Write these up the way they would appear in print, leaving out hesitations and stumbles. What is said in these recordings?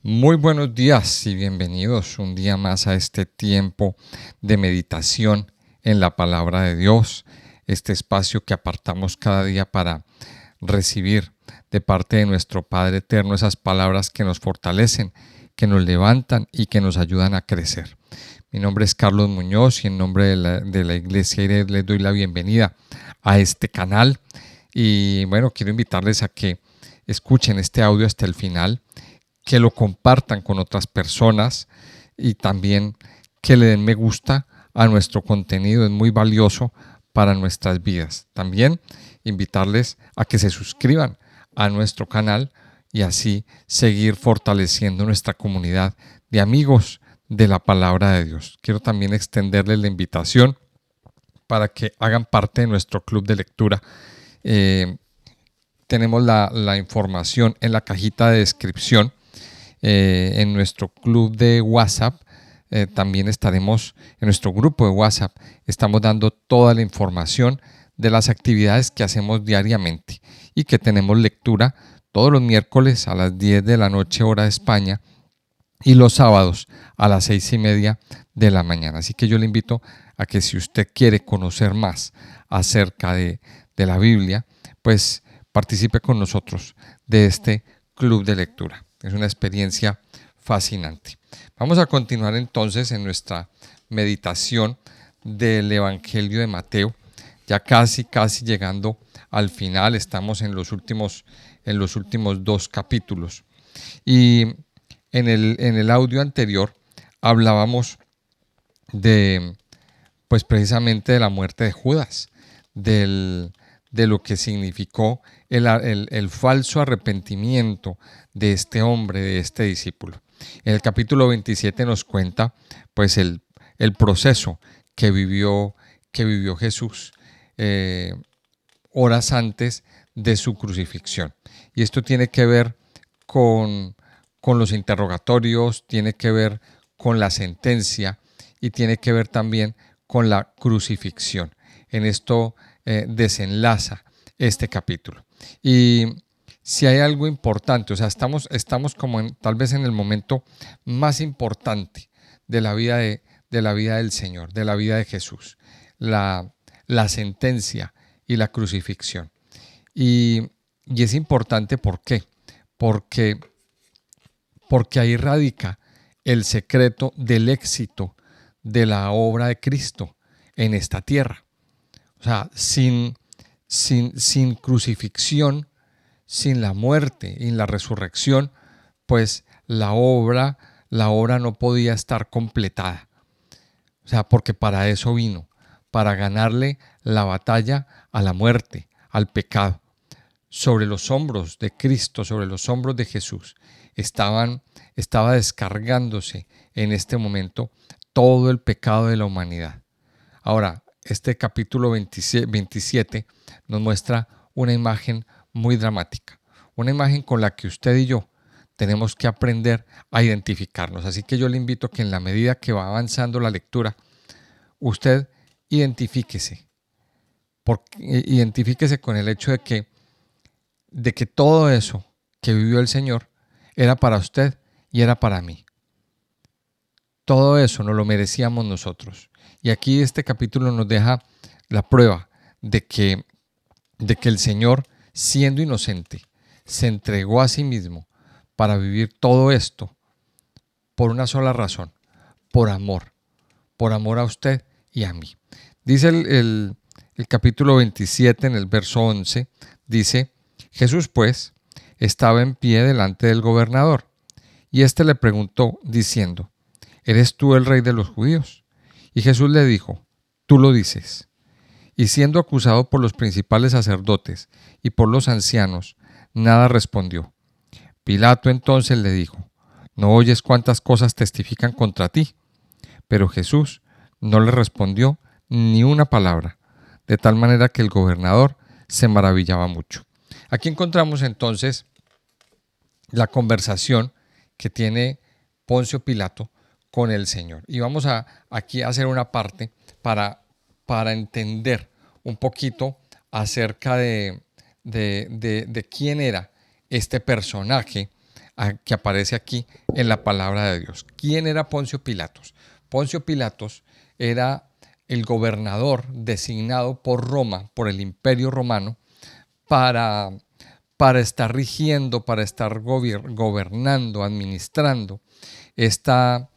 Muy buenos días y bienvenidos un día más a este tiempo de meditación en la palabra de Dios, este espacio que apartamos cada día para recibir de parte de nuestro Padre Eterno esas palabras que nos fortalecen, que nos levantan y que nos ayudan a crecer. Mi nombre es Carlos Muñoz y en nombre de la Iglesia IRE les doy la bienvenida a este canal y bueno, quiero invitarles a que escuchen este audio hasta el final, que lo compartan con otras personas y también que le den me gusta a nuestro contenido. Es muy valioso para nuestras vidas. También invitarles a que se suscriban a nuestro canal y así seguir fortaleciendo nuestra comunidad de amigos de la palabra de Dios. Quiero también extenderles la invitación para que hagan parte de nuestro club de lectura. Tenemos la información en la cajita de descripción. En nuestro club de WhatsApp, también estaremos en nuestro grupo de WhatsApp, estamos dando toda la información de las actividades que hacemos diariamente y que tenemos lectura todos los miércoles a las 10 de la noche hora de España y los sábados a las 6:30 de la mañana. Así que yo le invito a que si usted quiere conocer más acerca de la Biblia, pues participe con nosotros de este club de lectura. Es una experiencia fascinante. Vamos a continuar entonces en nuestra meditación del Evangelio de Mateo, ya casi llegando al final. Estamos en los últimos dos capítulos. Y en el audio anterior hablábamos de, pues precisamente de la muerte de Judas, de lo que significó el falso arrepentimiento de este hombre, de este discípulo. En el capítulo 27 nos cuenta pues el proceso que vivió Jesús horas antes de su crucifixión. Y esto tiene que ver con los interrogatorios, tiene que ver con la sentencia y tiene que ver también con la crucifixión. En esto desenlaza este capítulo. Y si hay algo importante, o sea, estamos como tal vez en el momento más importante de la vida del Señor, de la vida de Jesús, la sentencia y la crucifixión. Y es importante, ¿por qué? Porque ahí radica el secreto del éxito de la obra de Cristo en esta tierra. O sea, sin crucifixión, sin la muerte y la resurrección, pues la obra no podía estar completada. O sea, porque para eso vino, para ganarle la batalla a la muerte, al pecado. Sobre los hombros de Cristo, sobre los hombros de Jesús, estaba descargándose en este momento todo el pecado de la humanidad. Ahora, este capítulo 27 nos muestra una imagen muy dramática, una imagen con la que usted y yo tenemos que aprender a identificarnos. Así que yo le invito a que en la medida que va avanzando la lectura, usted identifíquese con el hecho de que todo eso que vivió el Señor era para usted y era para mí. Todo eso nos lo merecíamos nosotros. Y aquí este capítulo nos deja la prueba de que el Señor, siendo inocente, se entregó a sí mismo para vivir todo esto por una sola razón, por amor a usted y a mí. Dice el capítulo 27 en el verso 11, dice: Jesús pues estaba en pie delante del gobernador, y éste le preguntó diciendo: ¿Eres tú el rey de los judíos? Y Jesús le dijo: Tú lo dices. Y siendo acusado por los principales sacerdotes y por los ancianos, nada respondió. Pilato entonces le dijo: ¿No oyes cuántas cosas testifican contra ti? Pero Jesús no le respondió ni una palabra, de tal manera que el gobernador se maravillaba mucho. Aquí encontramos entonces la conversación que tiene Poncio Pilato con el Señor. Y vamos aquí a hacer una parte para entender un poquito acerca de quién era este personaje que aparece aquí en la palabra de Dios. ¿Quién era Poncio Pilatos? Poncio Pilatos era el gobernador designado por Roma, por el Imperio Romano, para, para estar rigiendo, para estar gobernando, administrando esta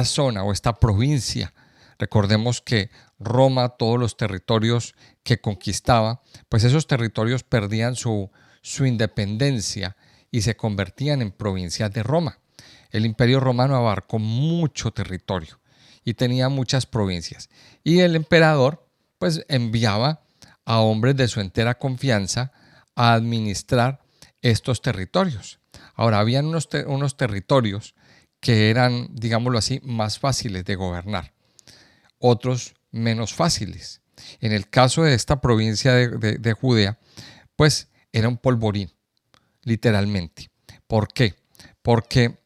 zona o esta provincia. Recordemos que Roma, todos los territorios que conquistaba, pues esos territorios perdían su independencia y se convertían en provincias de Roma. El Imperio Romano abarcó mucho territorio y tenía muchas provincias. Y el emperador pues enviaba a hombres de su entera confianza a administrar estos territorios. Ahora, habían unos territorios que eran, digámoslo así, más fáciles de gobernar, otros menos fáciles. En el caso de esta provincia de Judea, pues era un polvorín, literalmente. ¿Por qué? Porque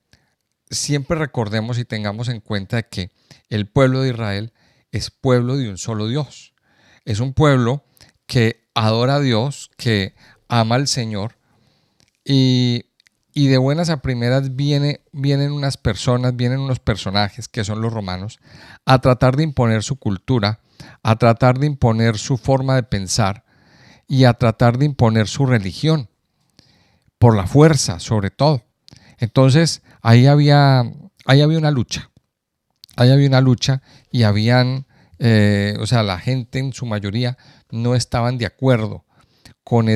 siempre recordemos y tengamos en cuenta que el pueblo de Israel es pueblo de un solo Dios. Es un pueblo que adora a Dios, que ama al Señor y, y de buenas a primeras vienen unas personas, vienen unos personajes que son los romanos a tratar de imponer su cultura, a tratar de imponer su forma de pensar y a tratar de imponer su religión, por la fuerza sobre todo. Entonces ahí había una lucha, ahí había una lucha y o sea, la gente en su mayoría no estaban de acuerdo con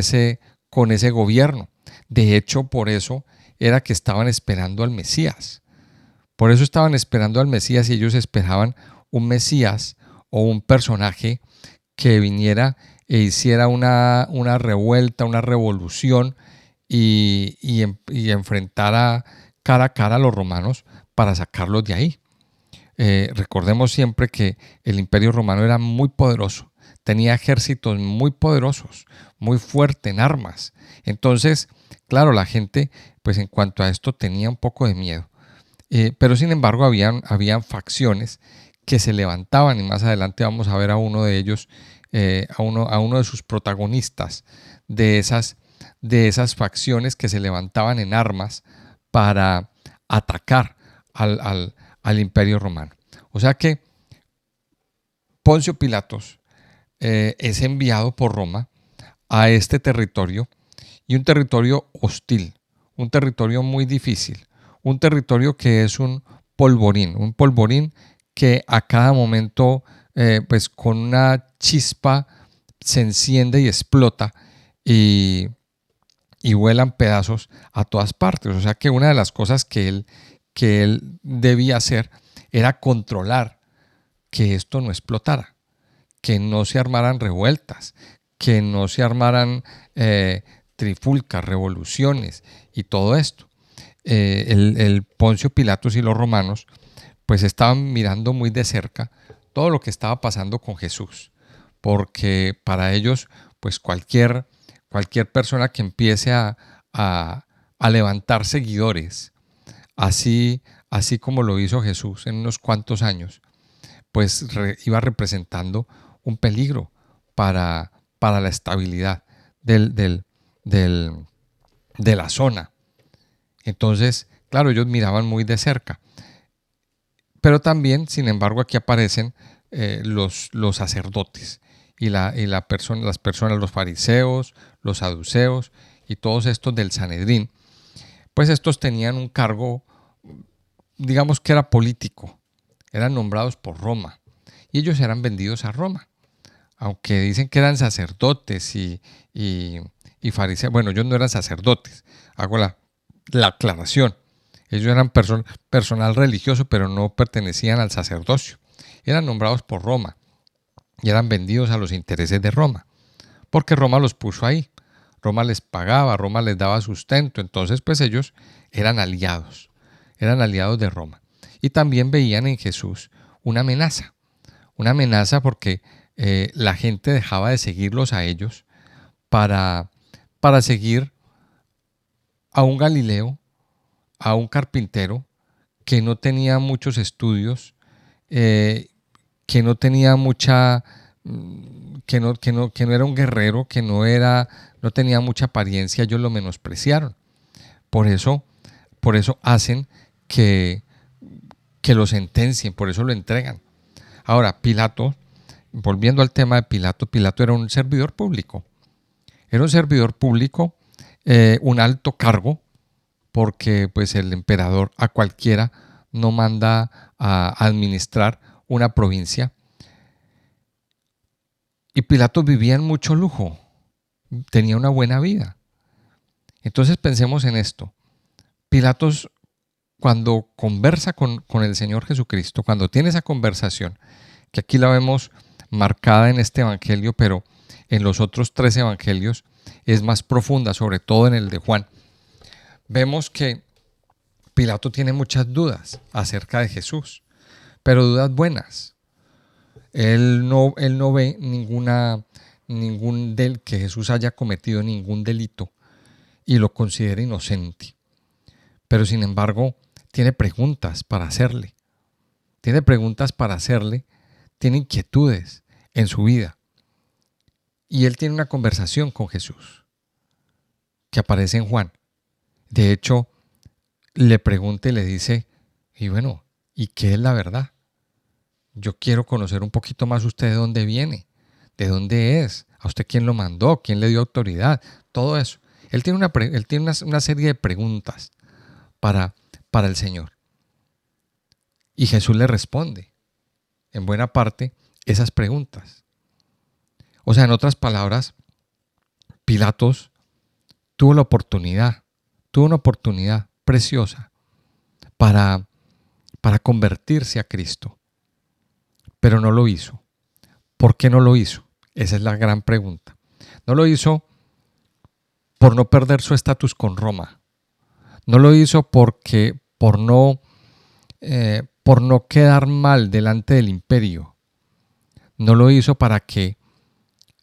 con ese gobierno. De hecho, por eso era que estaban esperando al Mesías. Por eso estaban esperando al Mesías y ellos esperaban un Mesías o un personaje que viniera e hiciera una revuelta, una revolución y enfrentara cara a cara a los romanos para sacarlos de ahí. Recordemos siempre que el Imperio Romano era muy poderoso, tenía ejércitos muy poderosos, muy fuerte en armas. Entonces, claro, la gente, pues en cuanto a esto tenía un poco de miedo. Pero sin embargo, habían facciones que se levantaban y más adelante vamos a ver a uno de ellos, a uno de sus protagonistas de esas facciones que se levantaban en armas para atacar al Imperio Romano. O sea que Poncio Pilatos es enviado por Roma a este territorio y un territorio hostil, un territorio muy difícil, un territorio que es un polvorín que a cada momento pues con una chispa se enciende y explota y, y vuelan pedazos a todas partes. O sea que una de las cosas que él debía hacer era controlar que esto no explotara, que no se armaran revueltas, que no se armaran trifulcas, revoluciones y todo esto. El Poncio Pilatos y los romanos pues estaban mirando muy de cerca todo lo que estaba pasando con Jesús, porque para ellos pues cualquier persona que empiece a levantar seguidores, así como lo hizo Jesús en unos cuantos años, pues iba representando un peligro para la estabilidad de la zona. Entonces, claro, ellos miraban muy de cerca. Pero también, sin embargo, aquí aparecen los sacerdotes y las personas, los fariseos, los saduceos y todos estos del Sanedrín. Pues estos tenían un cargo, digamos que era político, eran nombrados por Roma y ellos eran vendidos a Roma. Aunque dicen que eran sacerdotes y fariseos, bueno, ellos no eran sacerdotes, hago la aclaración. Ellos eran personal religioso, pero no pertenecían al sacerdocio. Eran nombrados por Roma y eran vendidos a los intereses de Roma, porque Roma los puso ahí. Roma les pagaba, Roma les daba sustento, entonces pues ellos eran aliados de Roma. Y también veían en Jesús una amenaza porque la gente dejaba de seguirlos a ellos para seguir a un Galileo, a un carpintero que no tenía muchos estudios, que no tenía mucha, que no era un guerrero, no tenía mucha apariencia. Ellos lo menospreciaron. Por eso por eso hacen que lo sentencien, por eso lo entregan. Ahora, Pilato, volviendo al tema de Pilato, Pilato era un servidor público. Era un servidor público, un alto cargo, porque pues el emperador a cualquiera no manda a administrar una provincia. Y Pilato vivía en mucho lujo, tenía una buena vida. Entonces pensemos en esto. Pilatos, cuando conversa con el Señor Jesucristo, cuando tiene esa conversación, que aquí la vemos marcada en este evangelio, pero en los otros 3 evangelios es más profunda, sobre todo en el de Juan, vemos que Pilato tiene muchas dudas acerca de Jesús, pero dudas buenas. Él no ve que Jesús haya cometido ningún delito y lo considera inocente. Pero sin embargo, tiene preguntas para hacerle. Tiene preguntas para hacerle, tiene inquietudes en su vida. Y él tiene una conversación con Jesús que aparece en Juan. De hecho, le pregunta y le dice, y bueno, ¿y qué es la verdad? Yo quiero conocer un poquito más usted de dónde viene, de dónde es, a usted quién lo mandó, quién le dio autoridad, todo eso. Él tiene una serie de preguntas para el Señor. Y Jesús le responde, en buena parte, esas preguntas. O sea, en otras palabras, Pilatos tuvo una oportunidad preciosa para convertirse a Cristo, pero no lo hizo. ¿Por qué no lo hizo? Esa es la gran pregunta. No lo hizo por no perder su estatus con Roma. No lo hizo por no quedar mal delante del imperio. No lo hizo para que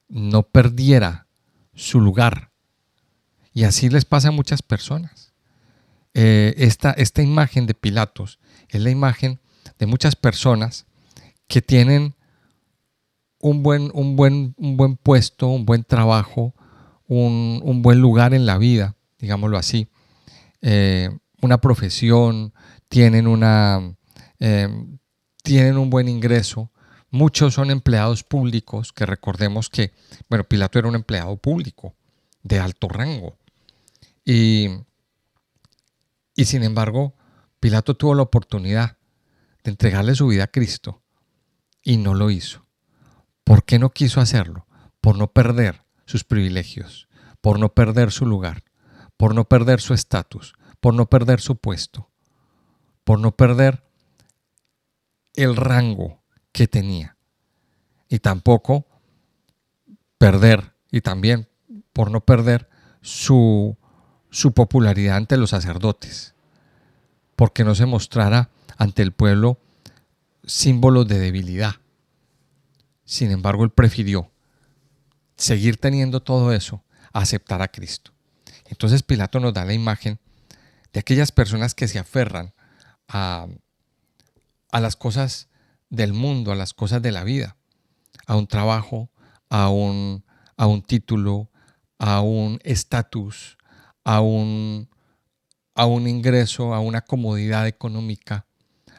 no perdiera su lugar. Y así les pasa a muchas personas. Esta imagen de Pilatos es la imagen de muchas personas que tienen un buen puesto, un buen trabajo, un buen lugar en la vida, digámoslo así, una profesión, tienen un buen ingreso. Muchos son empleados públicos, que recordemos que, bueno, Pilato era un empleado público de alto rango. Y sin embargo, Pilato tuvo la oportunidad de entregarle su vida a Cristo y no lo hizo. ¿Por qué no quiso hacerlo? Por no perder sus privilegios, por no perder su lugar, por no perder su estatus, por no perder su puesto, por no perder el rango que tenía. Y tampoco también por no perder su popularidad ante los sacerdotes, porque no se mostrara ante el pueblo símbolos de debilidad. Sin embargo, él prefirió seguir teniendo todo eso a aceptar a Cristo. Entonces Pilato nos da la imagen de aquellas personas que se aferran a las cosas del mundo, a las cosas de la vida, a un trabajo, a un título, a un estatus, a un ingreso, a una comodidad económica,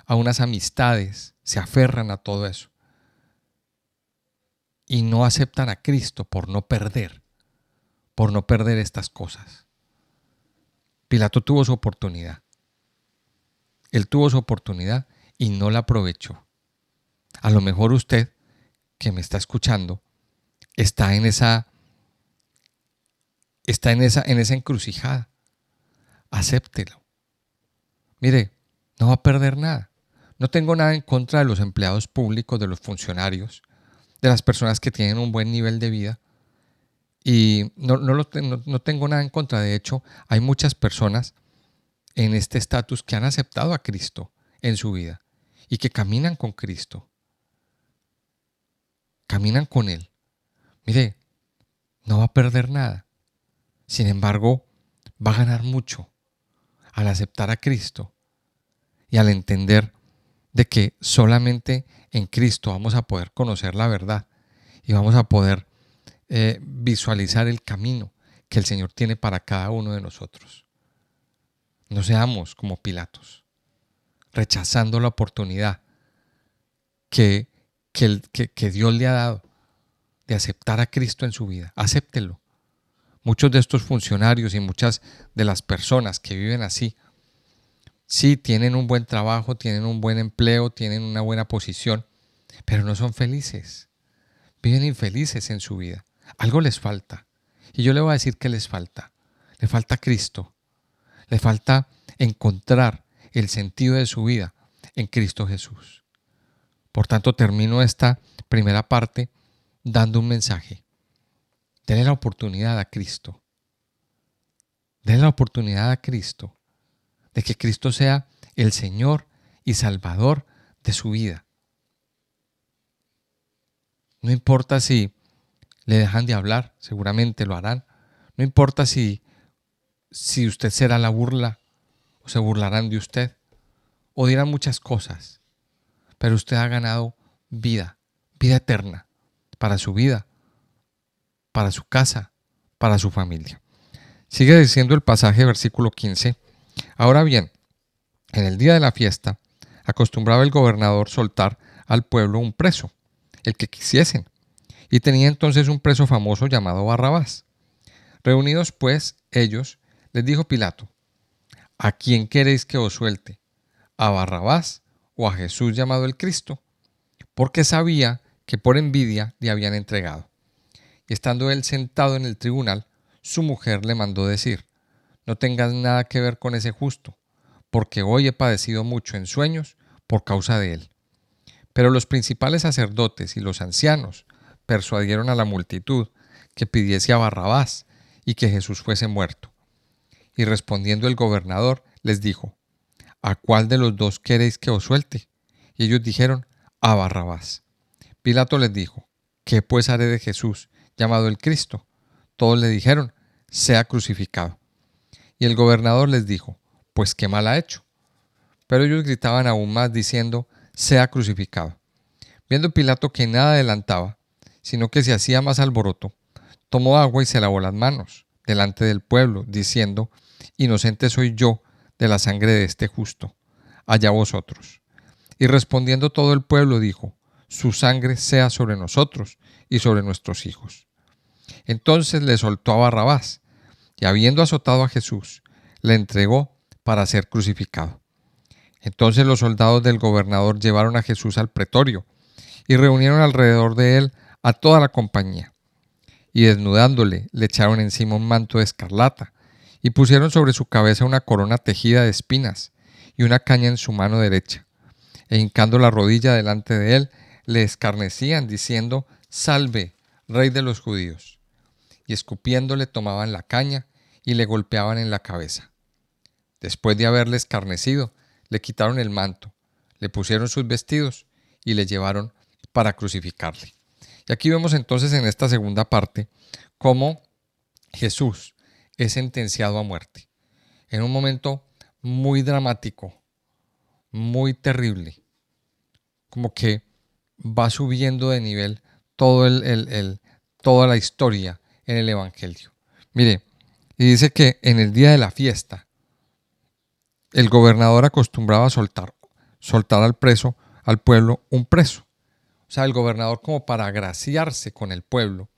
a unas amistades, se aferran a todo eso. Y no aceptan a Cristo por no perder estas cosas. Pilato tuvo su oportunidad. Él tuvo su oportunidad y no la aprovechó. A lo mejor usted, que me está escuchando, está en esa encrucijada. Acéptelo. Mire, no va a perder nada. No tengo nada en contra de los empleados públicos, de los funcionarios, de las personas que tienen un buen nivel de vida. Y no tengo nada en contra. De hecho, hay muchas personas en este estatus que han aceptado a Cristo en su vida y que caminan con Cristo. Caminan con Él. Mire, no va a perder nada. Sin embargo, va a ganar mucho al aceptar a Cristo y al entender de que solamente en Cristo vamos a poder conocer la verdad y vamos a poder visualizar el camino que el Señor tiene para cada uno de nosotros. No seamos como Pilatos, rechazando la oportunidad que Dios le ha dado de aceptar a Cristo en su vida. Acéptelo. Muchos de estos funcionarios y muchas de las personas que viven así, sí tienen un buen trabajo, tienen un buen empleo, tienen una buena posición, pero no son felices. Viven infelices en su vida. Algo les falta. Y yo le voy a decir que les falta. Le falta Cristo. Le falta encontrar el sentido de su vida en Cristo Jesús. Por tanto, termino esta primera parte dando un mensaje. Denle la oportunidad a Cristo. Denle la oportunidad a Cristo de que Cristo sea el Señor y Salvador de su vida. No importa si le dejan de hablar, seguramente lo harán. No importa si usted será la burla o se burlarán de usted o dirán muchas cosas, pero usted ha ganado vida, vida eterna para su vida, para su casa, para su familia. Sigue diciendo el pasaje, versículo 15. Ahora bien, en el día de la fiesta, acostumbraba el gobernador soltar al pueblo un preso, el que quisiesen, y tenía entonces un preso famoso llamado Barrabás. Reunidos pues ellos, les dijo Pilato: ¿a quién queréis que os suelte? ¿A Barrabás o a Jesús llamado el Cristo? Porque sabía que por envidia le habían entregado. Y estando él sentado en el tribunal, su mujer le mandó decir: no tengas nada que ver con ese justo, porque hoy he padecido mucho en sueños por causa de él. Pero los principales sacerdotes y los ancianos persuadieron a la multitud que pidiese a Barrabás y que Jesús fuese muerto. Y respondiendo el gobernador les dijo: ¿a cuál de los dos queréis que os suelte? Y ellos dijeron: a Barrabás. Pilato les dijo: ¿qué pues haré de Jesús, llamado el Cristo? Todos le dijeron: sea crucificado. Y el gobernador les dijo: pues qué mal ha hecho. Pero ellos gritaban aún más diciendo: sea crucificado. Viendo Pilato que nada adelantaba, sino que se hacía más alboroto, tomó agua y se lavó las manos delante del pueblo, diciendo: inocente soy yo de la sangre de este justo, allá vosotros. Y respondiendo todo el pueblo dijo: su sangre sea sobre nosotros y sobre nuestros hijos. Entonces le soltó a Barrabás, y habiendo azotado a Jesús, le entregó para ser crucificado. Entonces los soldados del gobernador llevaron a Jesús al pretorio y reunieron alrededor de él a toda la compañía. Y desnudándole, le echaron encima un manto de escarlata y pusieron sobre su cabeza una corona tejida de espinas y una caña en su mano derecha. E hincando la rodilla delante de él, le escarnecían diciendo: salve, rey de los judíos. Y escupiéndole tomaban la caña y le golpeaban en la cabeza. Después de haberle escarnecido, le quitaron el manto, le pusieron sus vestidos y le llevaron para crucificarle. Y aquí vemos entonces en esta segunda parte cómo Jesús es sentenciado a muerte. En un momento muy dramático, muy terrible, como que va subiendo de nivel toda la historia en el Evangelio. Mire, y dice que en el día de la fiesta, el gobernador acostumbraba a soltar al pueblo un preso. O sea, el gobernador, como para agraciarse con el pueblo,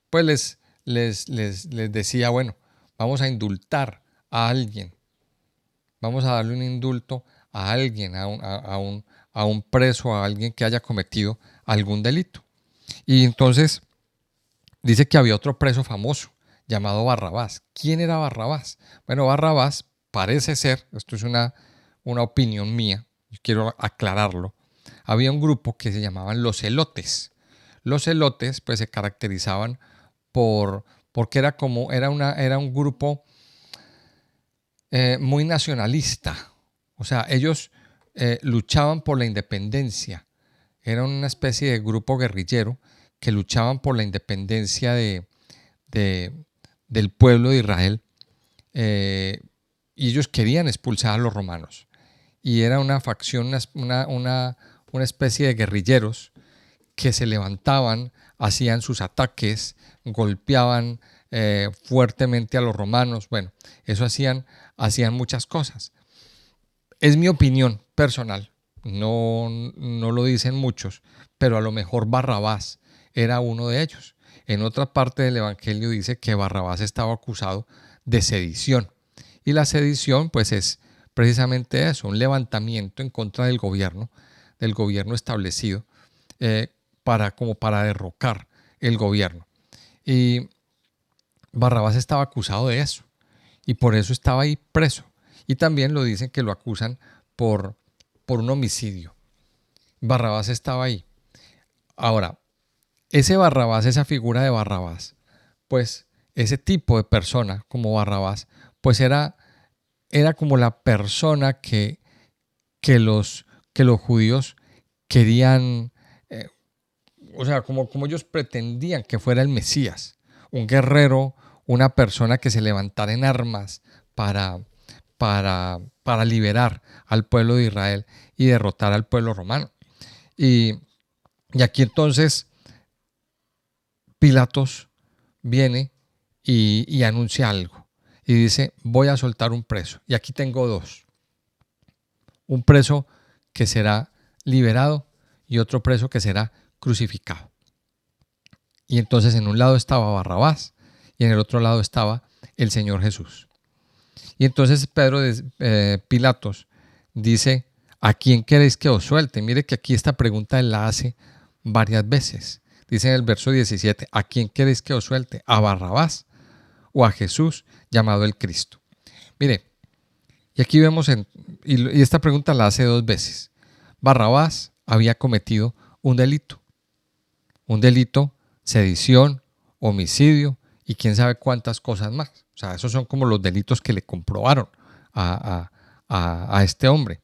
pues les decía: bueno, vamos a indultar a alguien, vamos a darle un indulto a alguien, a un preso, a alguien que haya cometido algún delito. Y entonces dice que había otro preso famoso llamado Barrabás. ¿Quién era Barrabás? Bueno, Barrabás parece ser, esto es una opinión mía, yo quiero aclararlo, había un grupo que se llamaban los celotes. Los celotes pues se caracterizaban porque era un grupo muy nacionalista. O sea, ellos luchaban por la independencia. Era una especie de grupo guerrillero que luchaban por la independencia del pueblo de Israel. Y ellos querían expulsar a los romanos. Y era una facción, una especie de guerrilleros que se levantaban, hacían sus ataques, golpeaban fuertemente a los romanos. Bueno, eso hacían hacían muchas cosas. Es mi opinión personal, no lo dicen muchos, pero a lo mejor Barrabás era uno de ellos. En otra parte del Evangelio dice que Barrabás estaba acusado de sedición. Y la sedición pues es precisamente eso, un levantamiento en contra del gobierno establecido, como para derrocar el gobierno. Y Barrabás estaba acusado de eso y por eso estaba ahí preso. Y también lo dicen que lo acusan por, por un homicidio. Barrabás estaba ahí. Ahora, ese Barrabás, esa figura de Barrabás, pues ese tipo de persona como Barrabás, pues era como la persona que que los judíos querían, eh, o sea, como ellos pretendían que fuera el Mesías, un guerrero, una persona que se levantara en armas para, para liberar al pueblo de Israel y derrotar al pueblo romano. Y, y aquí entonces Pilatos viene y anuncia algo y dice, voy a soltar un preso. Y aquí tengo dos. Un preso que será liberado y otro preso que será crucificado. Y entonces en un lado estaba Barrabás y en el otro lado estaba el Señor Jesús. Y entonces Pilatos dice, ¿a quién queréis que os suelte? Mire que aquí esta pregunta él la hace varias veces. Dice en el verso 17, ¿a quién queréis que os suelte? ¿A Barrabás o a Jesús llamado el Cristo? Mire, y aquí vemos, y esta pregunta la hace dos veces. Barrabás había cometido un delito, sedición, homicidio y quién sabe cuántas cosas más. O sea, esos son como los delitos que le comprobaron a este hombre.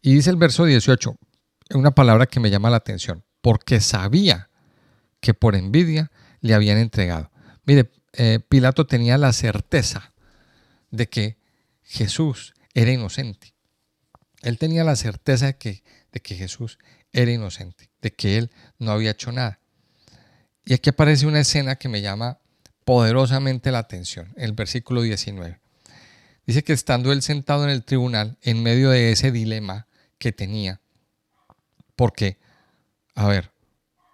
Y dice el verso 18, una palabra que me llama la atención, porque sabía que por envidia le habían entregado. Mire, Pilato tenía la certeza de que Jesús era inocente. Él tenía la certeza de que Jesús era inocente, de que él no había hecho nada. Y aquí aparece una escena que me llama poderosamente la atención, el versículo 19. Dice que estando él sentado en el tribunal, en medio de ese dilema que tenía, porque, a ver,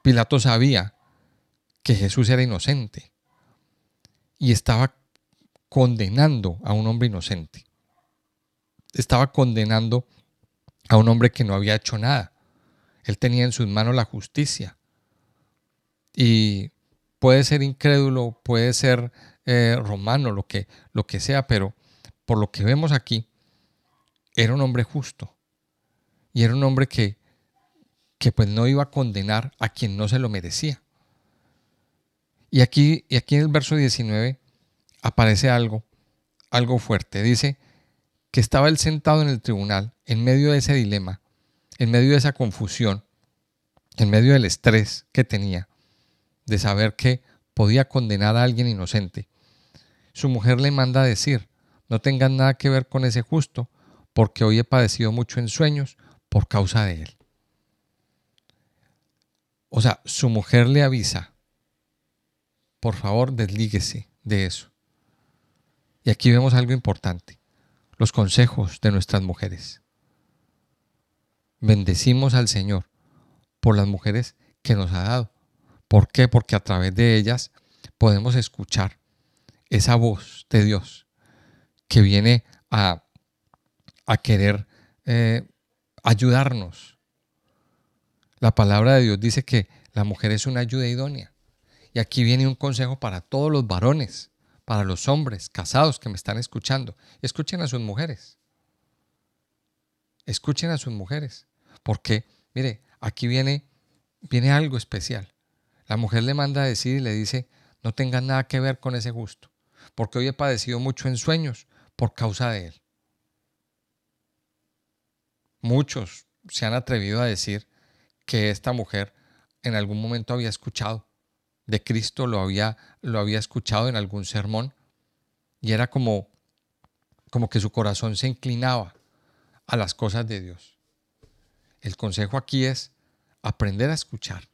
Pilato sabía que Jesús era inocente y estaba condenando a un hombre inocente. Estaba condenando a un hombre que no había hecho nada. Él tenía en sus manos la justicia. Y puede ser incrédulo, puede ser romano, lo que sea, pero por lo que vemos aquí, era un hombre justo. Y era un hombre que pues no iba a condenar a quien no se lo merecía. Y aquí en el verso 19 aparece algo fuerte. Dice que estaba él sentado en el tribunal, en medio de ese dilema, en medio de esa confusión, en medio del estrés que tenía, de saber que podía condenar a alguien inocente. Su mujer le manda a decir, no tengas nada que ver con ese justo, porque hoy he padecido mucho en sueños por causa de él. O sea, su mujer le avisa, por favor, deslíguese de eso. Y aquí vemos algo importante, los consejos de nuestras mujeres. Bendecimos al Señor por las mujeres que nos ha dado. ¿Por qué? Porque a través de ellas podemos escuchar esa voz de Dios que viene a querer ayudarnos. La palabra de Dios dice que la mujer es una ayuda idónea. Y aquí viene un consejo para todos los varones, para los hombres casados que me están escuchando. Escuchen a sus mujeres. Escuchen a sus mujeres. Porque, mire, aquí viene algo especial. La mujer le manda a decir y le dice, no tengas nada que ver con ese gusto, porque hoy he padecido mucho en sueños por causa de él. Muchos se han atrevido a decir que esta mujer en algún momento había escuchado de Cristo, lo había escuchado en algún sermón y era como que su corazón se inclinaba a las cosas de Dios. El consejo aquí es aprender a escuchar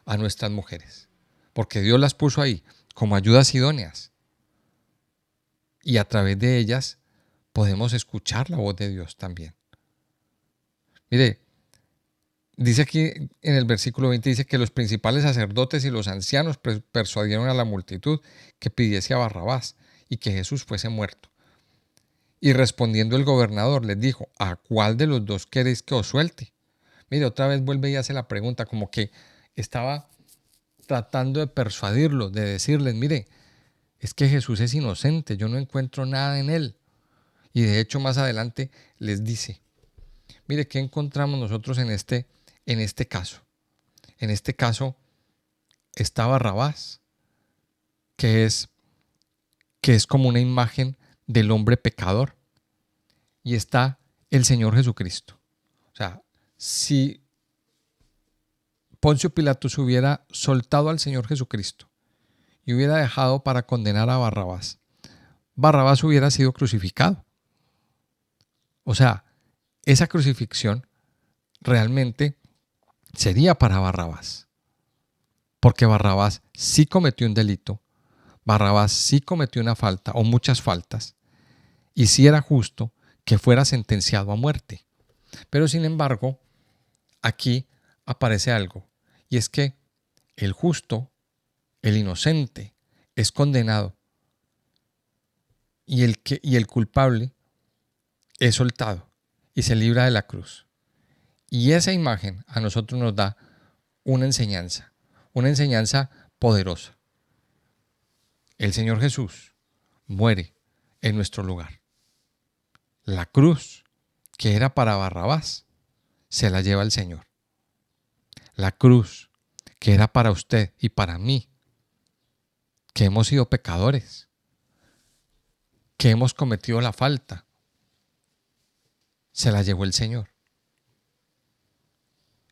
a nuestras mujeres, porque Dios las puso ahí como ayudas idóneas. y a través de ellas podemos escuchar la voz de Dios también. Mire, dice aquí en el versículo 20, dice que los principales sacerdotes y los ancianos persuadieron a la multitud que pidiese a Barrabás y que Jesús fuese muerto. Y respondiendo el gobernador les dijo, ¿a cuál de los dos queréis que os suelte? Mire, otra vez vuelve y hace la pregunta, como que estaba tratando de persuadirlos, de decirles, mire, es que Jesús es inocente, yo no encuentro nada en él. Y de hecho más adelante les dice, mire, ¿qué encontramos nosotros en este caso? En este caso está Barrabás, que es como una imagen del hombre pecador, y está el Señor Jesucristo. O sea, si Poncio Pilatos hubiera soltado al Señor Jesucristo y hubiera dejado para condenar a Barrabás, Barrabás hubiera sido crucificado. O sea, esa crucifixión realmente sería para Barrabás, porque Barrabás sí cometió un delito, Barrabás sí cometió una falta o muchas faltas, y sí era justo que fuera sentenciado a muerte. Pero sin embargo, aquí aparece algo, y es que el justo, el inocente, es condenado, y el culpable es soltado y se libra de la cruz. Y esa imagen a nosotros nos da una enseñanza poderosa. El Señor Jesús muere en nuestro lugar. La cruz, que era para Barrabás, se la lleva el Señor. La cruz, que era para usted y para mí, que hemos sido pecadores, que hemos cometido la falta, se la llevó el Señor.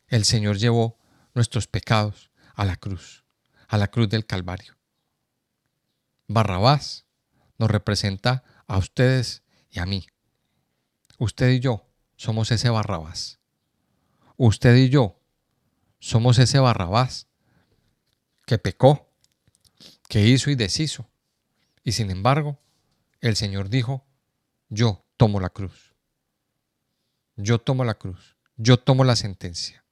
El Señor llevó nuestros pecados a la cruz del Calvario. Barrabás nos representa a ustedes y a mí. Usted y yo somos ese Barrabás. Usted y yo somos ese Barrabás que pecó, que hizo y deshizo. Y sin embargo, el Señor dijo, yo tomo la cruz. Yo tomo la cruz. Yo tomo la sentencia.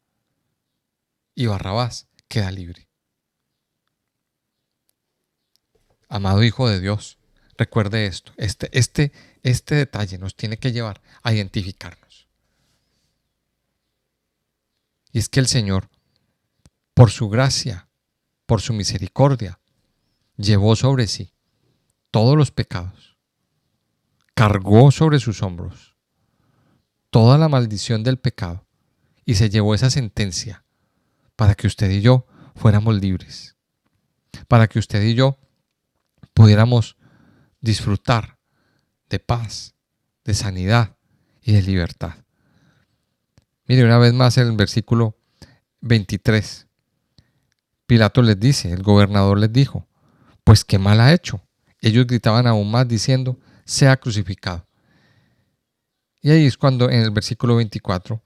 Y Barrabás queda libre. Amado Hijo de Dios, recuerde esto. Este detalle nos tiene que llevar a identificarnos. Y es que el Señor, por su gracia, por su misericordia, llevó sobre sí todos los pecados, cargó sobre sus hombros toda la maldición del pecado y se llevó esa sentencia para que usted y yo fuéramos libres, para que usted y yo pudiéramos disfrutar de paz, de sanidad y de libertad. Mire una vez más en el versículo 23, Pilato les dice, el gobernador les dijo, pues qué mal ha hecho. Ellos gritaban aún más diciendo, sea crucificado. Y ahí es cuando en el versículo 24,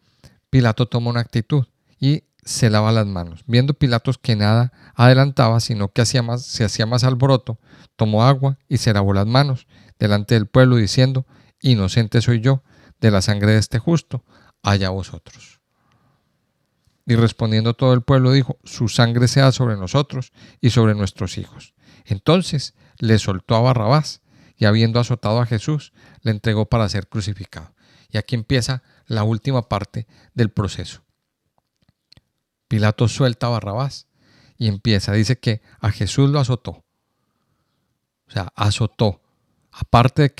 Pilato toma una actitud y se lava las manos. Viendo Pilatos que nada adelantaba, sino que se hacía más alboroto, tomó agua y se lavó las manos delante del pueblo diciendo, inocente soy yo de la sangre de este justo, allá vosotros. Y respondiendo todo el pueblo dijo, su sangre sea sobre nosotros y sobre nuestros hijos. Entonces le soltó a Barrabás y habiendo azotado a Jesús, le entregó para ser crucificado. Y aquí empieza la última parte del proceso. Pilato suelta a Barrabás y dice que a Jesús lo azotó. O sea, azotó. Aparte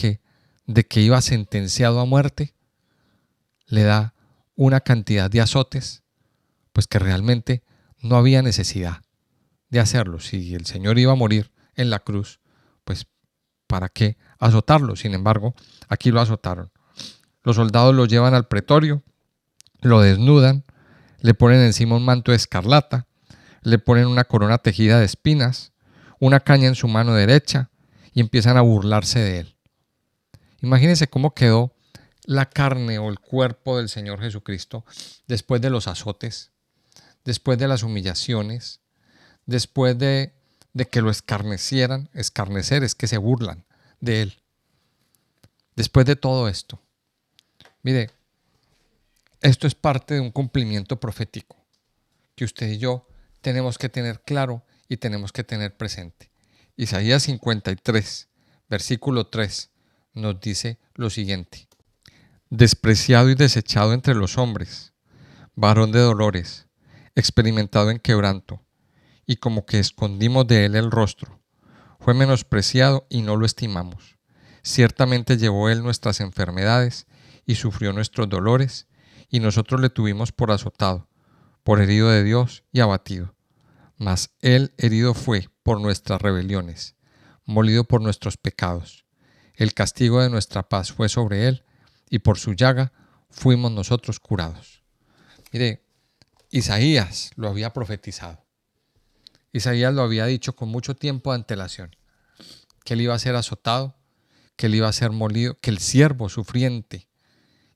de que iba sentenciado a muerte, le da una cantidad de azotes, pues que realmente no había necesidad de hacerlo. Si el Señor iba a morir en la cruz, pues ¿para qué azotarlo? Sin embargo, aquí lo azotaron. Los soldados lo llevan al pretorio, lo desnudan, le ponen encima un manto de escarlata, le ponen una corona tejida de espinas, una caña en su mano derecha y empiezan a burlarse de él. Imagínense cómo quedó la carne o el cuerpo del Señor Jesucristo después de los azotes, después de las humillaciones, después de que lo escarnecieran. Escarnecer es que se burlan de él. Después de todo esto, mire, esto es parte de un cumplimiento profético que usted y yo tenemos que tener claro y tenemos que tener presente. Isaías 53, versículo 3, nos dice lo siguiente: despreciado y desechado entre los hombres, varón de dolores, experimentado en quebranto, y como que escondimos de él el rostro. Fue menospreciado y no lo estimamos. Ciertamente llevó él nuestras enfermedades y sufrió nuestros dolores, y nosotros le tuvimos por azotado, por herido de Dios y abatido. Mas él herido fue por nuestras rebeliones, molido por nuestros pecados. El castigo de nuestra paz fue sobre él, y por su llaga fuimos nosotros curados. Mire, Isaías lo había profetizado. Isaías lo había dicho con mucho tiempo de antelación, que él iba a ser azotado, que él iba a ser molido, que el siervo sufriente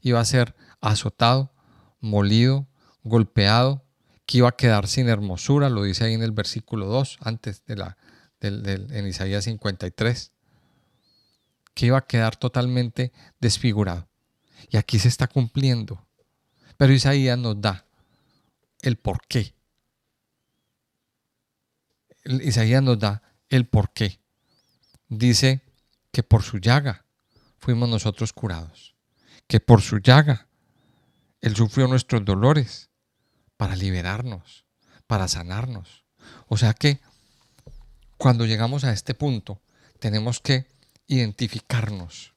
iba a ser azotado, molido, golpeado, que iba a quedar sin hermosura, lo dice ahí en el versículo 2, antes en Isaías 53, que iba a quedar totalmente desfigurado. Y aquí se está cumpliendo. Pero Isaías nos da el porqué. Isaías nos da el porqué. Dice que por su llaga fuimos nosotros curados, que por su llaga él sufrió nuestros dolores para liberarnos, para sanarnos. O sea que cuando llegamos a este punto tenemos que identificarnos.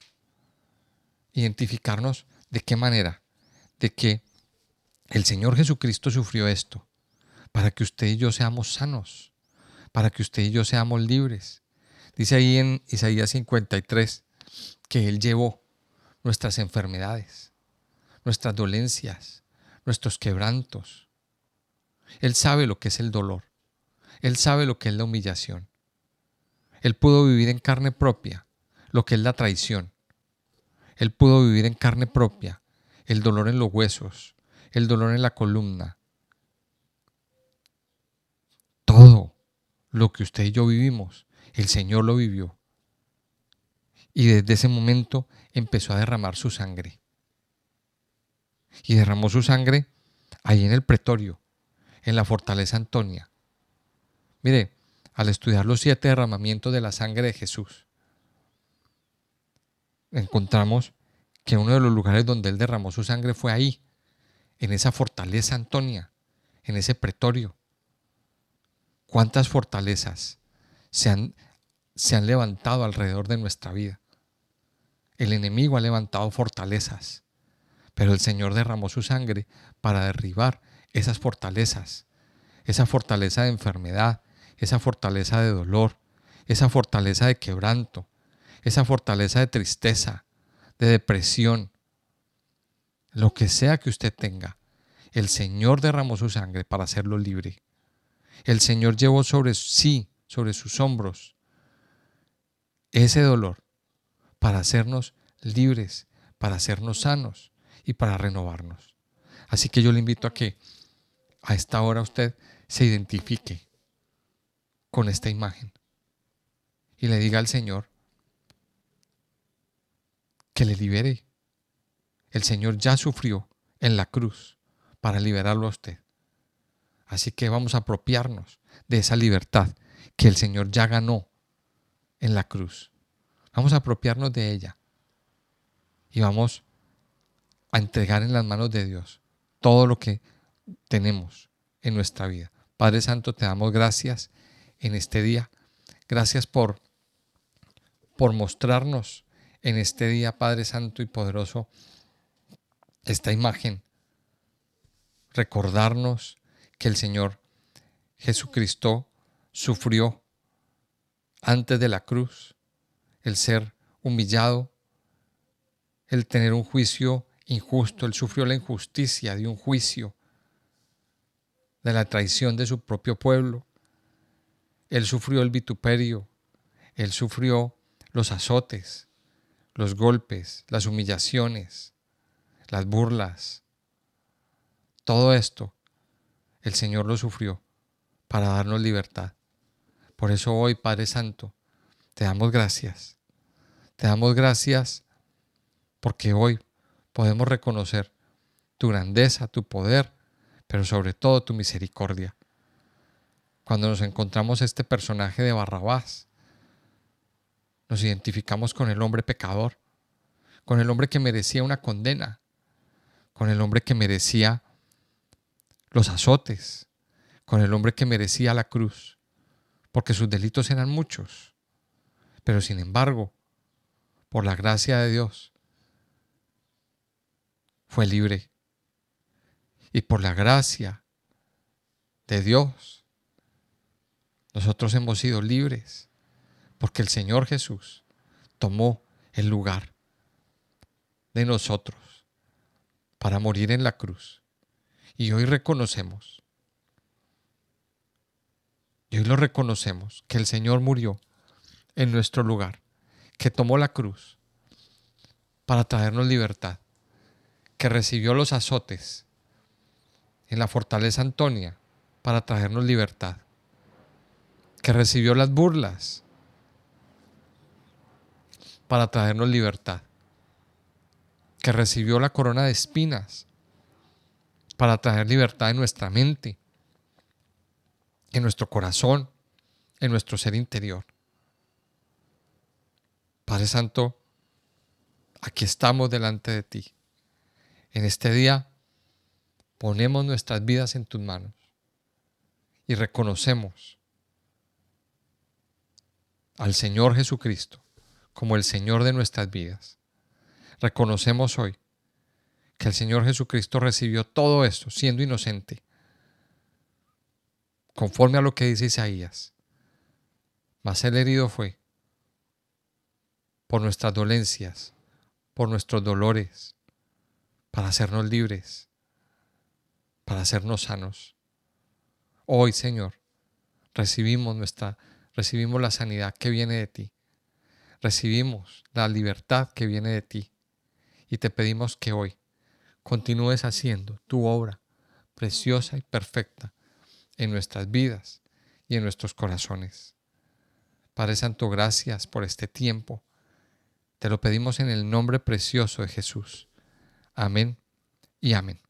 ¿Identificarnos de qué manera? De que el Señor Jesucristo sufrió esto para que usted y yo seamos sanos, para que usted y yo seamos libres. Dice ahí en Isaías 53 que Él llevó nuestras enfermedades, nuestras dolencias, nuestros quebrantos. Él sabe lo que es el dolor. Él sabe lo que es la humillación. Él pudo vivir en carne propia lo que es la traición. Él pudo vivir en carne propia el dolor en los huesos, el dolor en la columna. Todo lo que usted y yo vivimos, el Señor lo vivió. Y desde ese momento empezó a derramar su sangre. Y derramó su sangre ahí en el pretorio, en la fortaleza Antonia. Mire, al estudiar los 7 derramamientos de la sangre de Jesús, encontramos que uno de los lugares donde Él derramó su sangre fue ahí, en esa fortaleza Antonia, en ese pretorio. ¿Cuántas fortalezas se han levantado alrededor de nuestra vida? El enemigo ha levantado fortalezas, pero el Señor derramó su sangre para derribar esas fortalezas, esa fortaleza de enfermedad, esa fortaleza de dolor, esa fortaleza de quebranto, esa fortaleza de tristeza, de depresión. Lo que sea que usted tenga, el Señor derramó su sangre para hacerlo libre. El Señor llevó sobre sus hombros, ese dolor para hacernos libres, para hacernos sanos y para renovarnos. Así que yo le invito a que a esta hora usted se identifique con esta imagen y le diga al Señor que le libere. El Señor ya sufrió en la cruz para liberarlo a usted. Así que vamos a apropiarnos de esa libertad que el Señor ya ganó en la cruz. Vamos a apropiarnos de ella y vamos a entregar en las manos de Dios todo lo que tenemos en nuestra vida. Padre Santo, te damos gracias en este día. Gracias por mostrarnos en este día, Padre Santo y poderoso, esta imagen. Recordarnos que el Señor Jesucristo sufrió antes de la cruz, el ser humillado, el tener un juicio injusto. Él sufrió la injusticia de un juicio, de la traición de su propio pueblo. Él sufrió el vituperio, Él sufrió los azotes, los golpes, las humillaciones, las burlas. Todo esto el Señor lo sufrió para darnos libertad. Por eso hoy, Padre Santo, te damos gracias. Te damos gracias porque hoy podemos reconocer tu grandeza, tu poder, pero sobre todo tu misericordia. Cuando nos encontramos este personaje de Barrabás, nos identificamos con el hombre pecador, con el hombre que merecía una condena, con el hombre que merecía los azotes, con el hombre que merecía la cruz, porque sus delitos eran muchos. Pero sin embargo, por la gracia de Dios, fue libre. Y por la gracia de Dios, nosotros hemos sido libres, porque el Señor Jesús tomó el lugar de nosotros para morir en la cruz. Y hoy reconocemos, y hoy lo reconocemos, que el Señor murió en nuestro lugar, que tomó la cruz para traernos libertad, que recibió los azotes en la fortaleza Antonia para traernos libertad, que recibió las burlas para traernos libertad, que recibió la corona de espinas para traer libertad en nuestra mente, en nuestro corazón, en nuestro ser interior. Padre Santo, aquí estamos delante de ti. En este día ponemos nuestras vidas en tus manos y reconocemos al Señor Jesucristo como el Señor de nuestras vidas. Reconocemos hoy que el Señor Jesucristo recibió todo esto siendo inocente, conforme a lo que dice Isaías. Mas Él herido fue por nuestras dolencias, por nuestros dolores, para hacernos libres, para hacernos sanos. Hoy, Señor, recibimos la sanidad que viene de ti. Recibimos la libertad que viene de ti. Y te pedimos que hoy continúes haciendo tu obra preciosa y perfecta en nuestras vidas y en nuestros corazones. Padre Santo, gracias por este tiempo. Te lo pedimos en el nombre precioso de Jesús. Amén y amén.